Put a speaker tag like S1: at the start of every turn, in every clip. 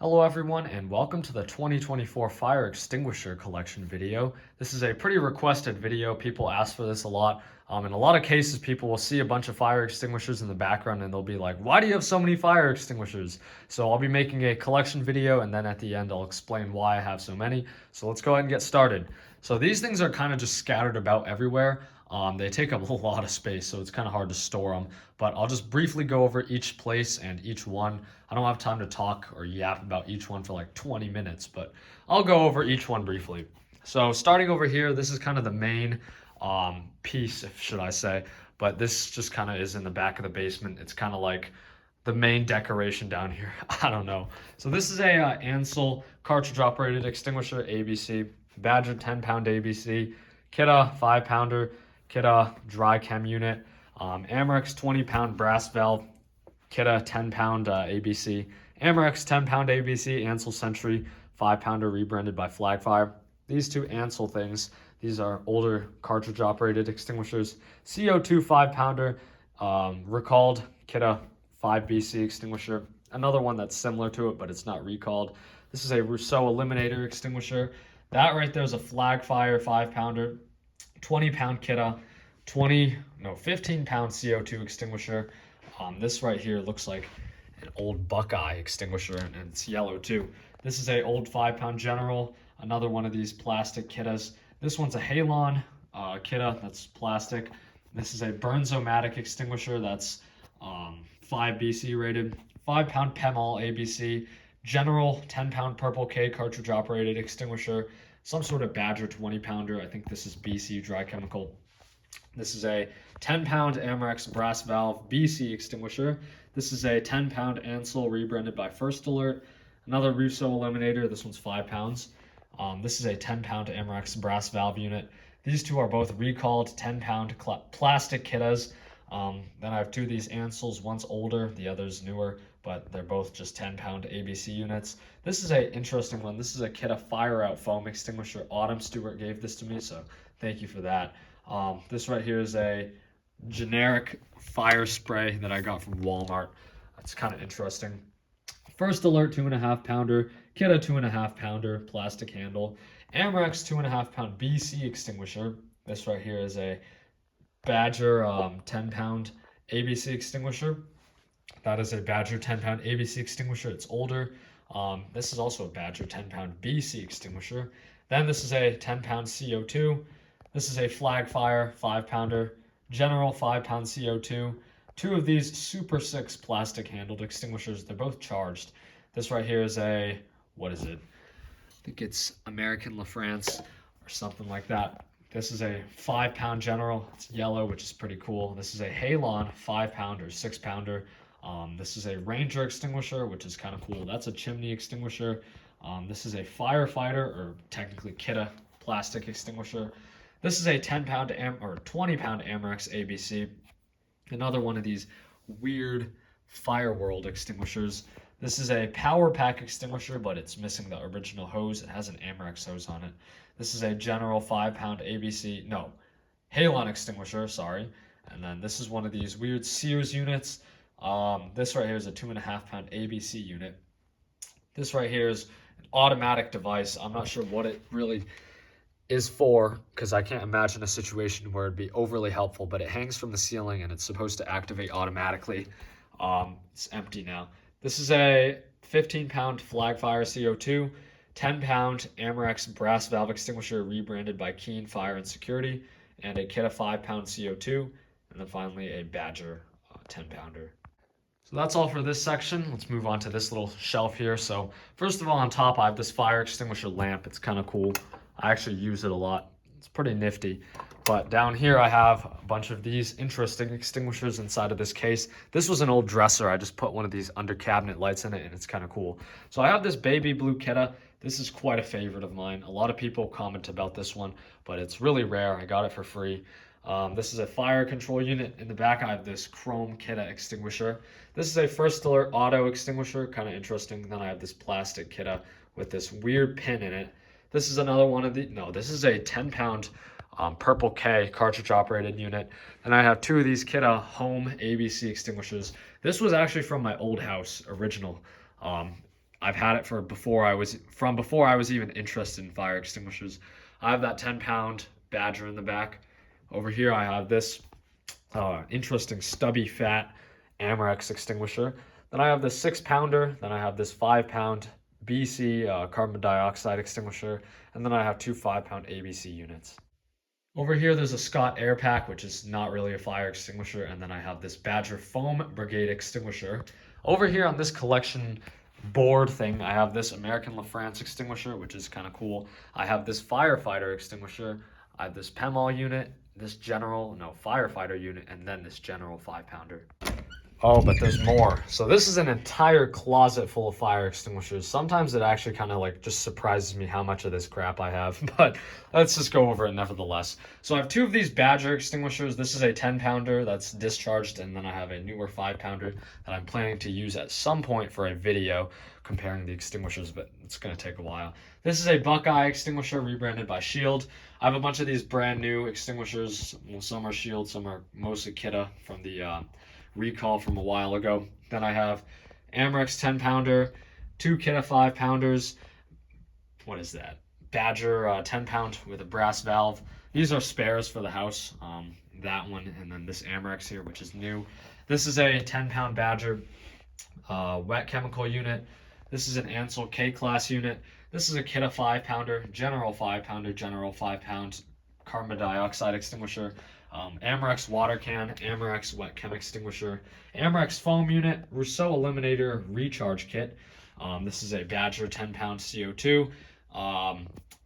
S1: Hello everyone and welcome to the 2024 Fire Extinguisher Collection video. This is a pretty requested video. People ask for this a lot. In a lot of cases, people will see a bunch of fire extinguishers in the background and they'll be like, why do you have so many fire extinguishers? So I'll be making a collection video and then at the end I'll explain why I have so many. So let's go ahead and get started. So these things are kind of just scattered about everywhere. They take up a lot of space, so it's kind of hard to store them. But I'll just briefly go over each place and each one. I don't have time to talk or yap about each one for like 20 minutes, but I'll go over each one briefly. So starting over here, this is kind of the main piece, should I say. But this just kind of is in the back of the basement. It's kind of like the main decoration down here. I don't know. So this is a Ansel cartridge operated extinguisher, ABC. Badger 10-pound ABC. Kidda 5-pounder. Kidda dry chem unit. Amerex 20-pound brass valve. Kidda 10-pound ABC. Amerex 10-pound ABC. Ansel Sentry 5-pounder rebranded by Flagfire. These two Ansel things, these are older cartridge operated extinguishers. CO2 5-pounder recalled Kidda 5BC extinguisher. Another one that's similar to it, but it's not recalled. This is a Rousseau eliminator extinguisher. That right there is a Flagfire 5-pounder, 20-pound Kidda, 15-pound CO2 extinguisher. This right here looks like an old Buckeye extinguisher, and it's yellow too. This is a old 5-pound General, another one of these plastic Kiddas. This one's a Halon Kidda, that's plastic. This is a Burnzomatic extinguisher, that's 5 BC rated. 5-pound Pemol ABC. General 10-pound Purple K cartridge operated extinguisher. Some sort of Badger 20-pounder. I think this is BC dry chemical. This is a 10-pound Amerex brass valve BC extinguisher. This is a 10-pound Ansel rebranded by First Alert. Another Rousseau eliminator. This one's 5 pounds. This is a 10-pound Amerex brass valve unit. These two are both recalled 10-pound plastic Kiddas. Then I have two of these Ansels. One's older, the other's newer, but they're both just 10-pound ABC units. This is an interesting one. This is a Kidda fire out foam extinguisher. Autumn Stewart gave this to me, so thank you for that. This right here is a generic fire spray that I got from Walmart. That's kind of interesting. First Alert 2.5-pounder, Kidda 2.5-pounder, plastic handle. Amerex 2.5-pound BC extinguisher. This right here is a Badger 10-pound ABC extinguisher. That is a Badger 10-pound ABC extinguisher. It's older. This is also a Badger 10-pound BC extinguisher. Then this is a 10-pound CO2. This is a Flagfire 5-pounder, General 5-pound CO2. Two of these Super 6 plastic handled extinguishers. They're both charged. This right here is a, what is it? I think it's American LaFrance or something like that. This is a 5-pound General. It's yellow, which is pretty cool. This is a Halon 5-pounder, 6-pounder. This is a Ranger extinguisher, which is kind of cool. That's a chimney extinguisher. This is a Firefighter, or technically Kidda plastic extinguisher. This is a 10-pound or 20-pound Amerex ABC. Another one of these weird Fire World extinguishers. This is a power pack extinguisher, but it's missing the original hose. It has an Amerex hose on it. This is a General 5-pound ABC, no, Halon extinguisher, sorry. And then this is one of these weird Sears units. This right here is a 2.5-pound ABC unit. This right here is an automatic device. I'm not sure what it really is for, because I can't imagine a situation where it'd be overly helpful, but it hangs from the ceiling and it's supposed to activate automatically. It's empty now. This is a 15-pound Flagfire CO2, 10-pound Amerex brass valve extinguisher rebranded by Keen Fire and Security, and a Kidda 5-pound CO2, and then finally a Badger 10-pounder. So that's all for this section. Let's move on to this little shelf here. So first of all, on top I have this fire extinguisher lamp. It's kind of cool. I actually use it a lot. It's pretty nifty. But down here I have a bunch of these interesting extinguishers inside of this case. This was an old dresser. I just put one of these under cabinet lights in it and it's kind of cool. So I have this baby blue Kidda. This is quite a favorite of mine. A lot of people comment about this one, but it's really rare. I got it for free. This is a fire control unit. In the back I have this chrome Kidda extinguisher. This is a First Alert auto extinguisher, kind of interesting. Then I have this plastic Kidda with this weird pin in it. This is another one of the, no, this is a 10-pound Purple K cartridge operated unit. And I have two of these Kidda home ABC extinguishers. This was actually from my old house, original. I've had it before I was even interested in fire extinguishers. I have that 10-pound Badger in the back. Over here, I have this interesting stubby fat Amerex extinguisher. Then I have this 6-pounder. Then I have this 5-pound BC carbon dioxide extinguisher. And then I have two 5-pound ABC units. Over here, there's a Scott Air Pack, which is not really a fire extinguisher. And then I have this Badger Foam Brigade extinguisher. Over here on this collection board thing, I have this American LaFrance extinguisher, which is kind of cool. I have this firefighter extinguisher. I have this PEMAL unit, this firefighter unit, and then this general 5-pounder. Oh, but there's more. So this is an entire closet full of fire extinguishers. Sometimes it actually kind of like just surprises me how much of this crap I have, but let's just go over it nevertheless. So I have two of these Badger extinguishers. This is a 10-pounder that's discharged, and then I have a newer 5-pounder that I'm planning to use at some point for a video comparing the extinguishers, but it's going to take a while. This is a Buckeye extinguisher rebranded by Shield. I have a bunch of these brand new extinguishers. Well, some are Shield, some are mostly Kita from the recall from a while ago. Then I have Amerex 10-pounder, two Kita 5-pounders. What is that? Badger 10-pound with a brass valve. These are spares for the house. That one, and then this Amerex here, which is new. This is a 10-pound Badger wet chemical unit. This is an Ansel K-class unit. This is a Kita 5-pounder, general 5-pounder, general 5-pound carbon dioxide extinguisher. Amerex water can, Amerex wet chem extinguisher, Amerex foam unit, Rousseau eliminator recharge kit. This is a Badger 10-pound CO2.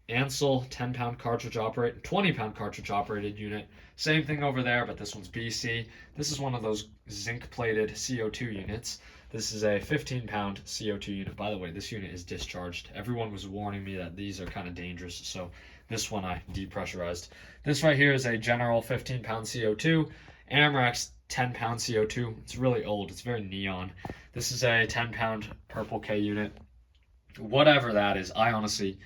S1: Ansel 10-pound cartridge operated, 20-pound cartridge operated unit. Same thing over there, but this one's BC. This is one of those zinc plated CO2 units. This is a 15-pound CO2 unit. By the way, this unit is discharged. Everyone was warning me that these are kind of dangerous, so this one I depressurized. This right here is a general 15-pound CO2, Amerex 10-pound CO2. It's really old. It's very neon. This is a 10-pound Purple K unit. Whatever that is, I honestly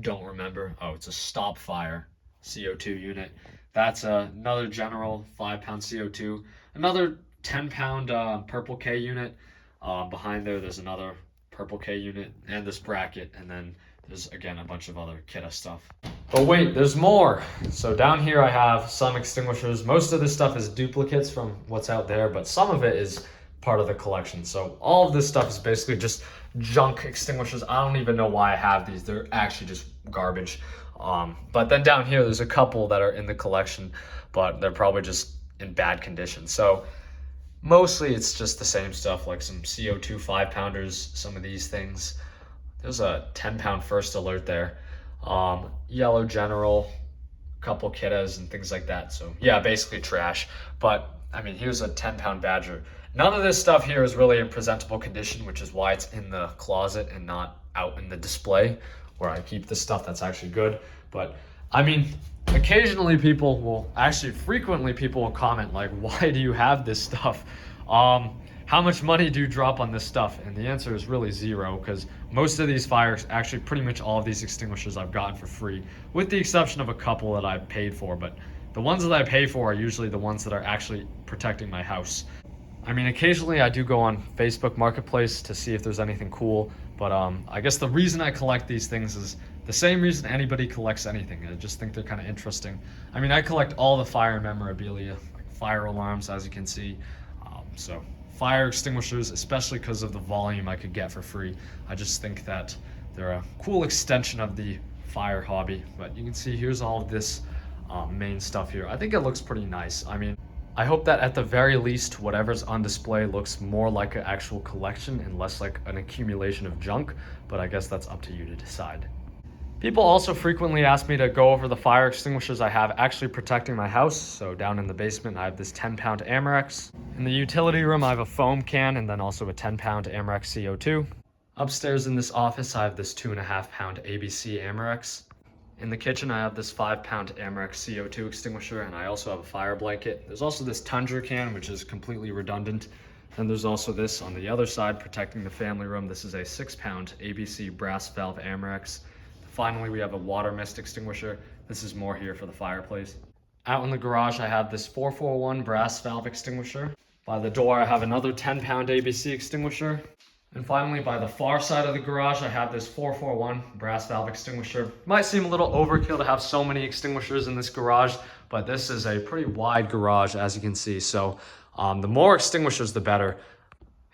S1: don't remember. Oh, it's a Stop Fire CO2 unit. That's another general 5-pound CO2. Another 10-pound Purple K unit. Behind there's another Purple K unit and this bracket, and then there's again a bunch of other Kita stuff. But wait, there's more. So down here I have some extinguishers. Most of this stuff is duplicates from what's out there, but some of it is part of the collection. So all of this stuff is basically just junk extinguishers. I don't even know why I have these. They're actually just garbage. But then down here there's a couple that are in the collection, but they're probably just in bad condition. So mostly it's just the same stuff, like some CO2 5-pounders, some of these things. There's a 10-pound First Alert there. Yellow General, a couple Kitas and things like that. So yeah, basically trash. But I mean, here's a 10-pound Badger. None of this stuff here is really in presentable condition, which is why it's in the closet and not out in the display where I keep the stuff that's actually good. But I mean, occasionally frequently people will comment like, why do you have this stuff? How much money do you drop on this stuff? And the answer is really zero, because most of these fires, actually pretty much all of these extinguishers I've gotten for free, with the exception of a couple that I paid for. But the ones that I pay for are usually the ones that are actually protecting my house. I mean, occasionally I do go on Facebook Marketplace to see if there's anything cool, but I guess the reason I collect these things is the same reason anybody collects anything. I just think they're kind of interesting. I mean, I collect all the fire memorabilia, like fire alarms, as you can see. So fire extinguishers, especially because of the volume I could get for free. I just think that they're a cool extension of the fire hobby. But you can see here's all of this main stuff here. I think it looks pretty nice. I mean, I hope that at the very least, whatever's on display looks more like an actual collection and less like an accumulation of junk, but I guess that's up to you to decide. People also frequently ask me to go over the fire extinguishers I have actually protecting my house. So down in the basement, I have this 10-pound Amerex. In the utility room, I have a foam can and then also a 10-pound Amerex CO2. Upstairs in this office, I have this 2.5-pound ABC Amerex. In the kitchen, I have this 5-pound Amerex CO2 extinguisher, and I also have a fire blanket. There's also this Tundra can, which is completely redundant. Then there's also this on the other side, protecting the family room. This is a 6-pound ABC brass valve Amerex. Finally, we have a water mist extinguisher. This is more here for the fireplace. Out in the garage, I have this 441 brass valve extinguisher. By the door, I have another 10-pound ABC extinguisher. And finally, by the far side of the garage, I have this 441 brass valve extinguisher. Might seem a little overkill to have so many extinguishers in this garage, but this is a pretty wide garage, as you can see. So the more extinguishers, the better.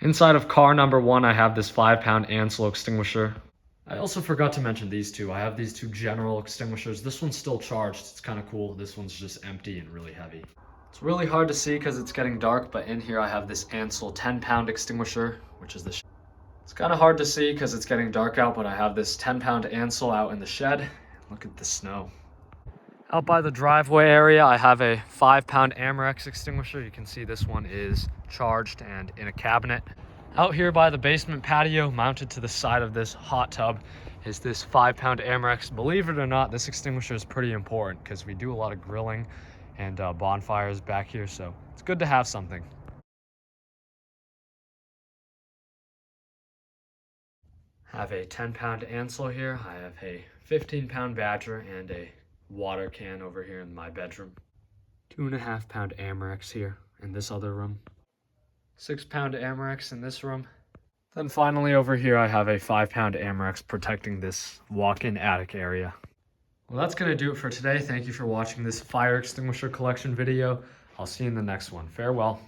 S1: Inside of car number 1, I have this 5-pound Ansel extinguisher. I also forgot to mention these two. I have these two general extinguishers. This one's still charged. It's kind of cool. This one's just empty and really heavy. It's really hard to see because it's getting dark, but in here I have this Ansel 10-pound extinguisher, which is the It's kind of hard to see because it's getting dark out, but I have this 10-pound Ansel out in the shed. Look at the snow. Out by the driveway area, I have a 5-pound Amerex extinguisher. You can see this one is charged and in a cabinet. Out here by the basement patio, mounted to the side of this hot tub, is this 5-pound Amerex. Believe it or not, this extinguisher is pretty important because we do a lot of grilling and bonfires back here, so it's good to have something. Have a 10-pound Ansel here. I have a 15-pound Badger and a water can over here in my bedroom. 2.5-pound Amerex here in this other room. 6-pound Amerex in this room. Then finally over here I have a 5-pound Amerex protecting this walk-in attic area. Well, that's going to do it for today. Thank you for watching this fire extinguisher collection video. I'll see you in the next one. Farewell.